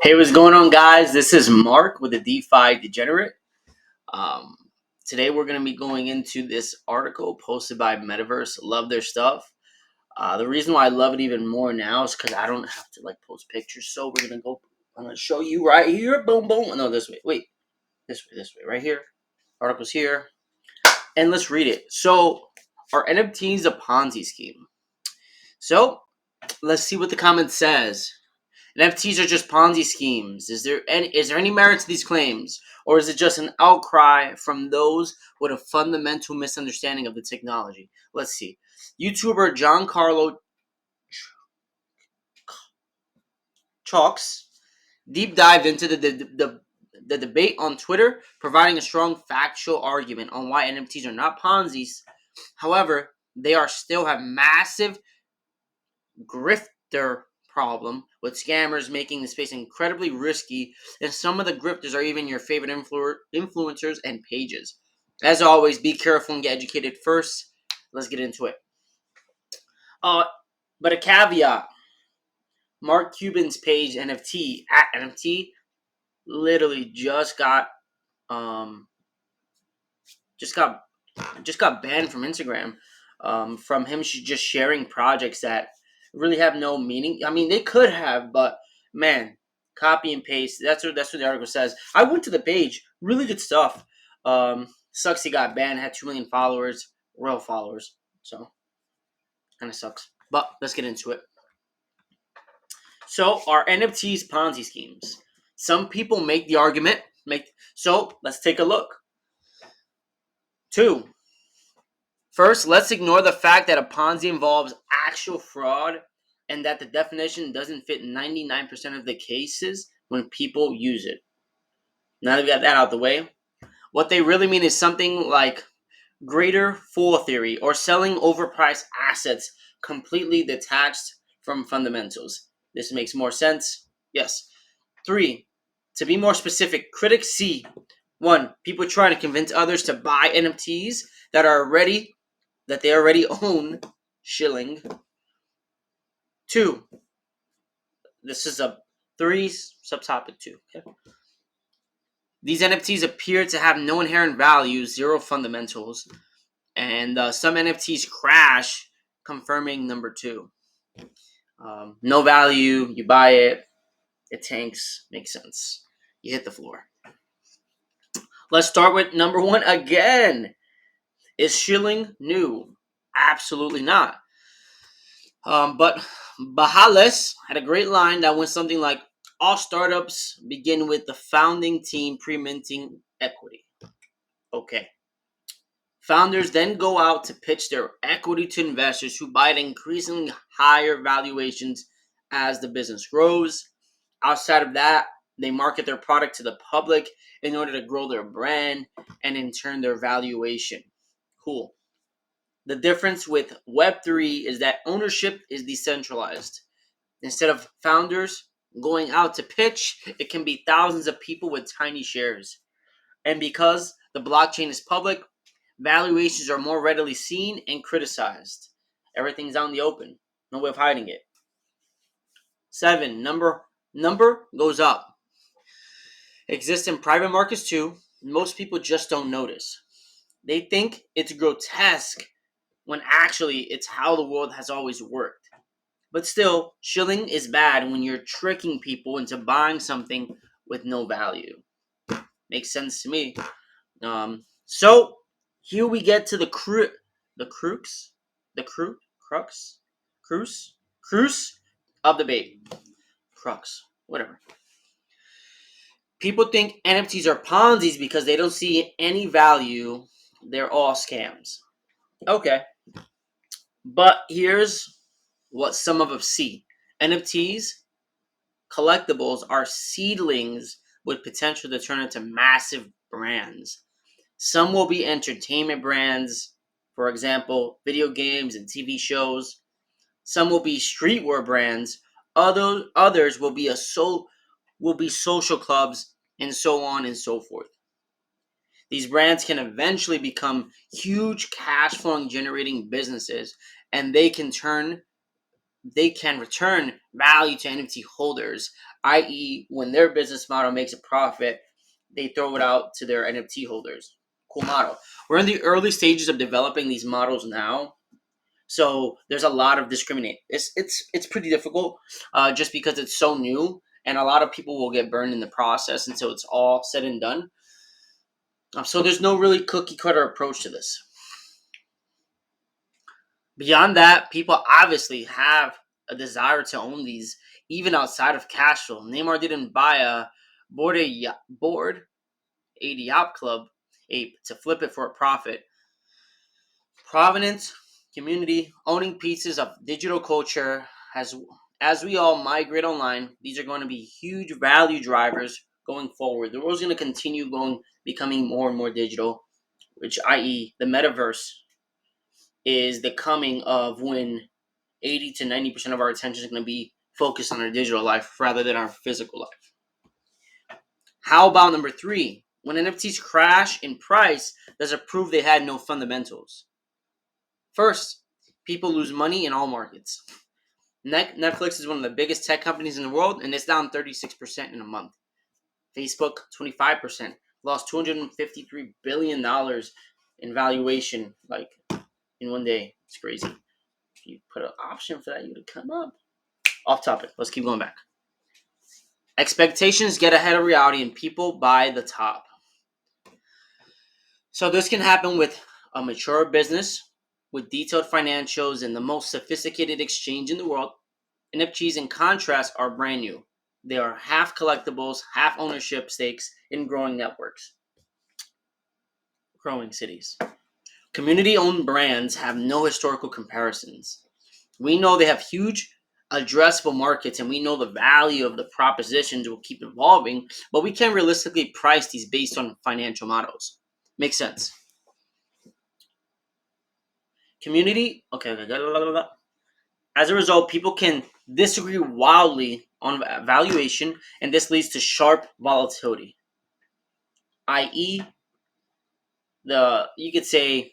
Hey, what's going on, guys? This is Mark with the DeFi Degenerate. Um, Today, we're going to be going into this article posted by Metaverse. Love their stuff. The reason why I love it even more now is because I don't have to post pictures. So we're gonna go. I'm gonna show you right here. Boom, boom. No, this way. Wait, this way. Right here. Article's here, and let's read it. So, are NFTs a Ponzi scheme? So, let's see what the comment says. NFTs are just Ponzi schemes. Is there any merit to these claims, or is it just an outcry from those with a fundamental misunderstanding of the technology? Let's see. YouTuber John Carlo Chalks deep dive into the debate on Twitter, providing a strong factual argument on why NFTs are not Ponzi's. However, they are still have massive grifter problem with scammers making the space incredibly risky, and some of the grifters are even your favorite influencers and pages. As always, be careful and get educated first. Let's get into it. Uh, but a caveat: Mark Cuban's page NFT at NFT literally um just got just got banned from Instagram, from him just sharing projects that really have no meaning. I mean, they could have, but man, copy and paste. That's what the article says. I went to the page, really good stuff. Sucks he got banned. Had 2 million followers, royal followers. So kind of sucks. But let's get into it. So are NFTs Ponzi schemes? Some people make the argument. So let's take a look. 2. First, let's ignore the fact that a Ponzi involves actual fraud and that the definition doesn't fit 99% of the cases when people use it. Now that we got that out of the way, what they really mean is something like greater fool theory or selling overpriced assets completely detached from fundamentals. This makes more sense. Yes. 3. To be more specific, critics see 1. People trying to convince others to buy NFTs that they already own shilling. 2. This is a 3 subtopic 2. Okay. These NFTs appear to have no inherent value, zero fundamentals, and some NFTs crash, confirming number 2. No value, you buy it, it tanks, makes sense. You hit the floor. Let's start with number 1 again. Is shilling new? Absolutely not. But Bahales had a great line that went something like, all startups begin with the founding team pre-minting equity. Okay. Founders then go out to pitch their equity to investors who buy at increasingly higher valuations as the business grows. Outside of that, they market their product to the public in order to grow their brand and in turn their valuation. Cool. The difference with Web3 is that ownership is decentralized. Instead of founders going out to pitch, it can be thousands of people with tiny shares. And because the blockchain is public, valuations are more readily seen and criticized. Everything's out in the open. No way of hiding it. 7. Number goes up. Exists in private markets too. Most people just don't notice. They think it's grotesque when actually it's how the world has always worked. But still, shilling is bad when you're tricking people into buying something with no value. Makes sense to me. So here we get to the crux, crux of the debate. Crux, whatever. People think NFTs are Ponzi's because they don't see any value. They're all scams. Okay, but here's what some of us see. NFTs, collectibles, are seedlings with potential to turn into massive brands. Some will be entertainment brands, for example, video games and TV shows. Some will be streetwear brands. Others will be social clubs, and so on and so forth. These brands can eventually become huge cash flowing generating businesses, and they can return value to NFT holders i.e., when their business model makes a profit, they throw it out to their NFT holders. Cool model. We're in the early stages of developing these models now, so there's a lot of discriminate. It's pretty difficult, just because it's so new, and a lot of people will get burned in the process until it's all said and done. So there's no really cookie cutter approach to this. Beyond that, people obviously have a desire to own these, even outside of cash flow. Neymar didn't buy a board a yacht club ape to flip it for a profit. Provenance, community, owning pieces of digital culture, as we all migrate online, these are going to be huge value drivers going forward. The world's going to continue becoming more and more digital, which, i.e., the metaverse, is the coming of when 80 to 90% of our attention is going to be focused on our digital life rather than our physical life. How about number 3? When NFTs crash in price, does it prove they had no fundamentals? First, people lose money in all markets. Netflix is one of the biggest tech companies in the world, and it's down 36% in a month. Facebook, 25%, lost $253 billion in valuation, like, in one day. It's crazy. If you put an option for that, you would come up. Off topic. Let's keep going back. Expectations get ahead of reality, and people buy the top. So this can happen with a mature business, with detailed financials and the most sophisticated exchange in the world. NFTs, in contrast, are brand new. They are half collectibles, half ownership stakes in growing networks, growing cities. Community-owned brands have no historical comparisons. We know they have huge addressable markets, and we know the value of the propositions will keep evolving, but we can't realistically price these based on financial models. Makes sense. Community, okay. As a result, people can disagree wildly on valuation, and this leads to sharp volatility. I.e., you could say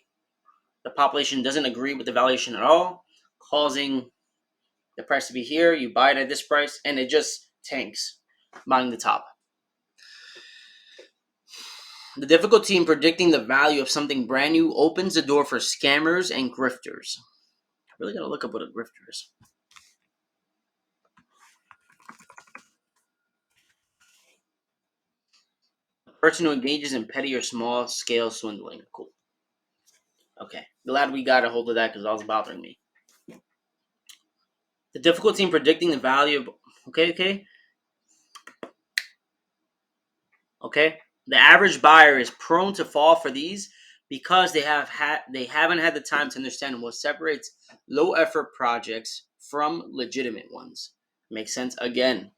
the population doesn't agree with the valuation at all, causing the price to be here. You buy it at this price, and it just tanks, buying the top. The difficulty in predicting the value of something brand new opens the door for scammers and grifters. I really gotta look up what a grifter is. A person who engages in petty or small scale swindling. Cool. Okay. Glad we got a hold of that because that was bothering me. The difficulty in predicting the value of. Okay. The average buyer is prone to fall for these because they haven't had the time to understand what separates low effort projects from legitimate ones. Makes sense? Again,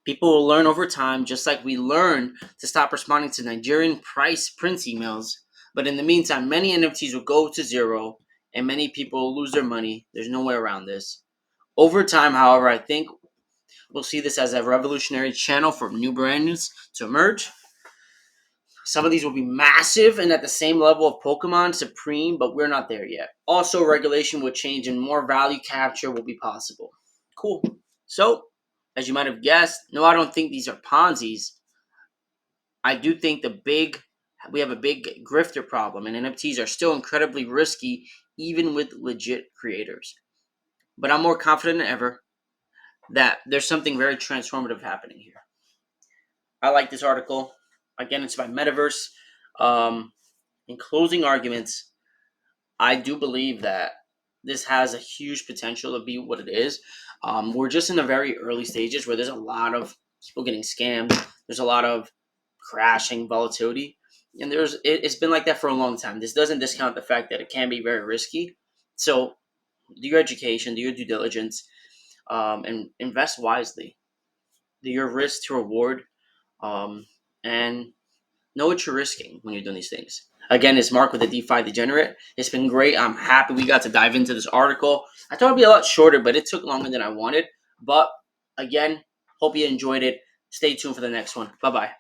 people will learn over time, just like we learn to stop responding to Nigerian price prince emails. But in the meantime, many NFTs will go to zero and many people will lose their money. There's no way around this. Over time, however, I think we'll see this as a revolutionary channel for new brands to emerge. Some of these will be massive and at the same level of Pokemon Supreme, but we're not there yet. Also, regulation will change and more value capture will be possible. Cool. So, as you might have guessed, no, I don't think these are Ponzi's. I do think we have a big grifter problem, and NFTs are still incredibly risky, even with legit creators. But I'm more confident than ever that there's something very transformative happening here. I like this article. Again, it's by Metaverse. In closing arguments, I do believe that this has a huge potential to be what it is. We're just in the very early stages where there's a lot of people getting scammed. There's a lot of crashing volatility, and it's been like that for a long time. This doesn't discount the fact that it can be very risky. So do your education, do your due diligence, and invest wisely. Do your risk to reward, and know what you're risking when you're doing these things. Again, it's Mark with the DeFi Degenerate. It's been great. I'm happy we got to dive into this article. I thought it'd be a lot shorter, but it took longer than I wanted. But again, hope you enjoyed it. Stay tuned for the next one. Bye-bye.